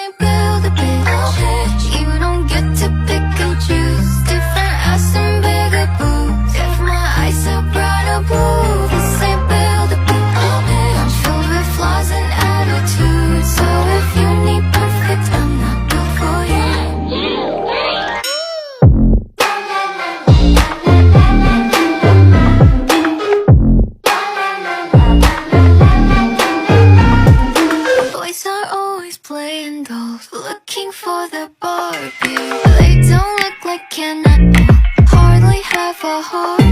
ain't build a bitch. You don't get to pick and choose. Different ass and bigger boobs. If my eyes are brighter blue, this ain't build a bitch. I'm filled with flaws and attitudes. So if you need perfect, I'm not built for you. Boys are always playing dolls, looking for the Barbie. They don't look like Ken at all, hardly have a heart.